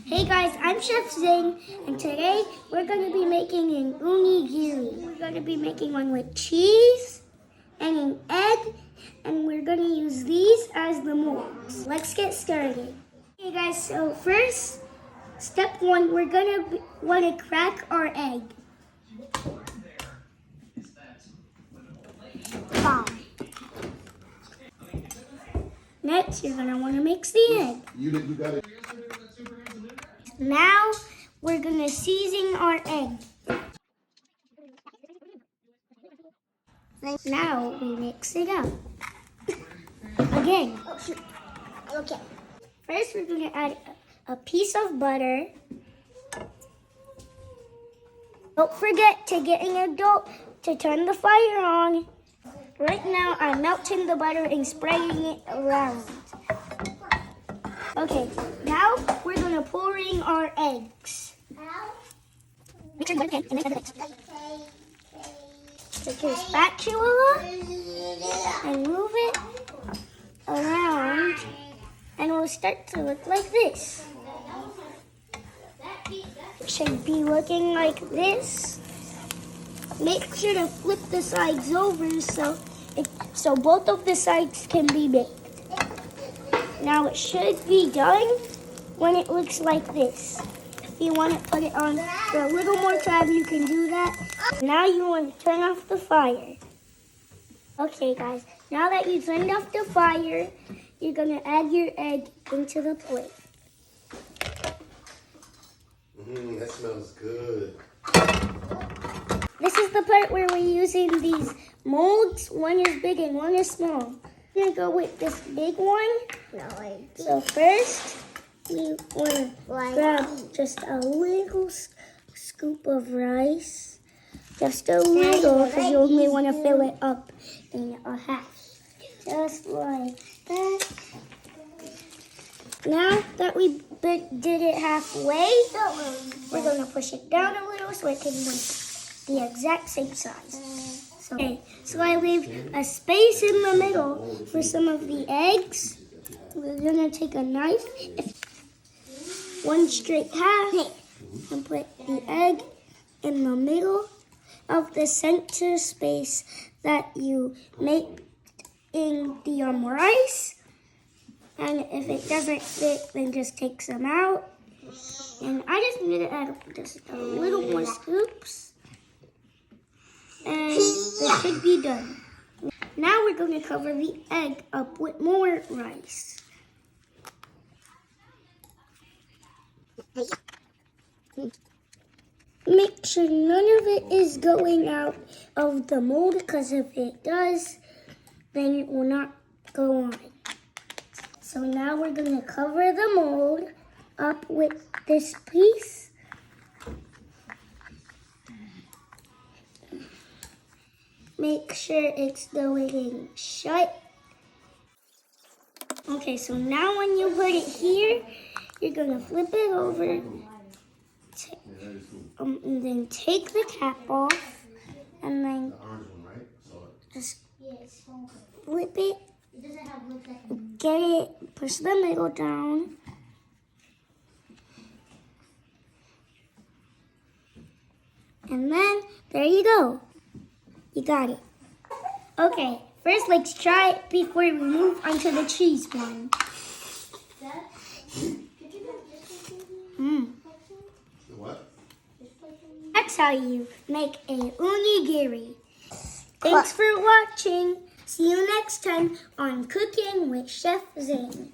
Hey guys, I'm Chef Zayn, and today we're going to be making an onigiri. We're going to be making one with cheese and an egg, and we're going to use these as the molds. Let's get started. Okay guys, so first, step one, we're going to want to crack our egg. Wow. Next, you're going to want to mix the egg. You got it. Now, we're going to season our egg. Now, we mix it up. Again. Okay. First, we're going to add a piece of butter. Don't forget to get an adult to turn the fire on. Right now, I'm melting the butter and spraying it around. Okay, now we're going to pour in our eggs. Make sure you put it in and then add the eggs. Take your spatula and move it around, and it will start to look like this. It should be looking like this. Make sure to flip the sides over so both of the sides can be baked. Now it should be done when it looks like this. If you want to put it on for a little more time, you can do that. Now you want to turn off the fire. Okay guys, now that you turned off the fire, you're going to add your egg into the plate. That smells good. This is the part where we're using these molds. One is big and one is small. I'm going to go with this big one. So first, we want to grab just a little scoop of rice. Just a little, because you only want to fill it up in a half. Just like that. Now that we did it halfway, we're going to push it down a little so it can be the exact same size. So I leave a space in the middle for some of the eggs. We're going to take a knife, one straight half, and put the egg in the middle of the center space that you make in the rice. And if it doesn't fit, then just take some out. And I just need to add just a little more scoops. And that should be done. Now we're going to cover the egg up with more rice. Make sure none of it is going out of the mold, because if it does, then it will not go on. So now we're going to cover the mold up with this piece. Make sure it's going shut. Okay, so now when you put it here, you're going to flip it over. And then take the cap off. And then just flip it. Get it, push the middle down. And then, there you go. You got it. Okay, first let's try it before we move on to the cheese one. What? That's how you make a onigiri. Thanks for watching. See you next time on Cooking with Chef Zayn.